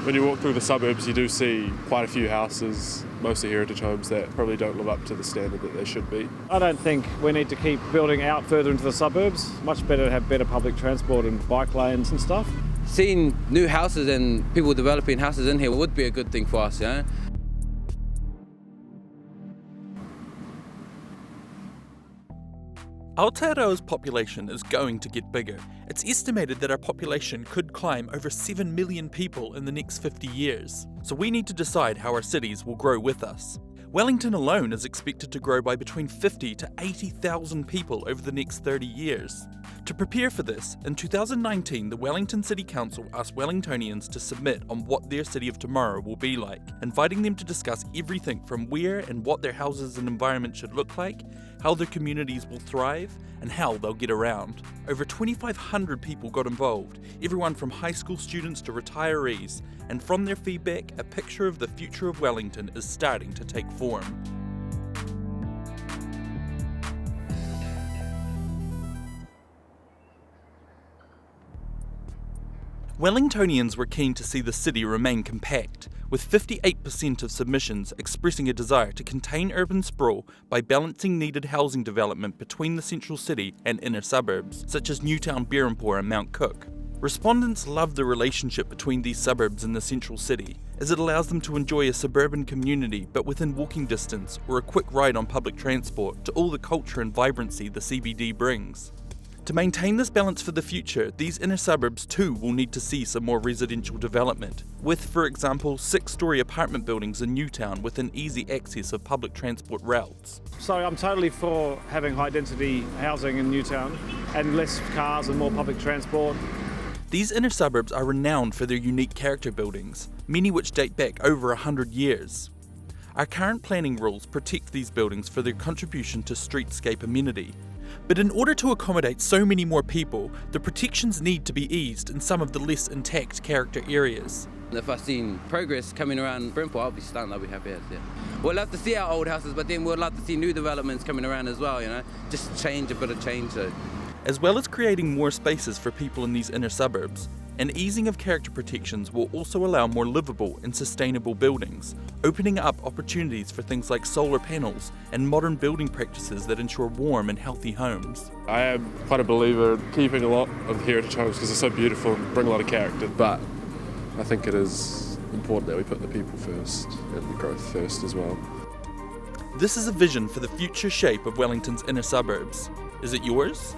When you walk through the suburbs, you do see quite a few houses, mostly heritage homes, that probably don't live up to the standard that they should be. I don't think we need to keep building out further into the suburbs. Much better to have better public transport and bike lanes and stuff. Seeing new houses and people developing houses in here would be a good thing for us, you know? Aotearoa's population is going to get bigger. It's estimated that our population could climb over 7 million people in the next 50 years. So we need to decide how our cities will grow with us. Wellington alone is expected to grow by between 50 to 80,000 people over the next 30 years. To prepare for this, in 2019, the Wellington City Council asked Wellingtonians to submit on what their city of tomorrow will be like, inviting them to discuss everything from where and what their houses and environment should look like, how their communities will thrive, and how they'll get around. Over 2,500 people got involved, everyone from high school students to retirees, and from their feedback, a picture of the future of Wellington is starting to take form. Wellingtonians were keen to see the city remain compact, with 58% of submissions expressing a desire to contain urban sprawl by balancing needed housing development between the central city and inner suburbs, such as Newtown, Berempore and Mount Cook. Respondents love the relationship between these suburbs and the central city, as it allows them to enjoy a suburban community but within walking distance or a quick ride on public transport to all the culture and vibrancy the CBD brings. To maintain this balance for the future, these inner suburbs too will need to see some more residential development, with, for example, 6-storey apartment buildings in Newtown within easy access of public transport routes. So I'm totally for having high density housing in Newtown and less cars and more public transport. These inner suburbs are renowned for their unique character buildings, many which date back over 100 years. Our current planning rules protect these buildings for their contribution to streetscape amenity. But in order to accommodate so many more people, the protections need to be eased in some of the less intact character areas. If I've seen progress coming around Berempore, I'll be stunned, I'll be happy as yeah. We'll love to see our old houses, but then we'll love to see new developments coming around as well, you know? Just a bit of change. So. As well as creating more spaces for people in these inner suburbs, an easing of character protections will also allow more livable and sustainable buildings, opening up opportunities for things like solar panels and modern building practices that ensure warm and healthy homes. I am quite a believer in keeping a lot of heritage homes because they're so beautiful and bring a lot of character, but I think it is important that we put the people first and the growth first as well. This is a vision for the future shape of Wellington's inner suburbs. Is it yours?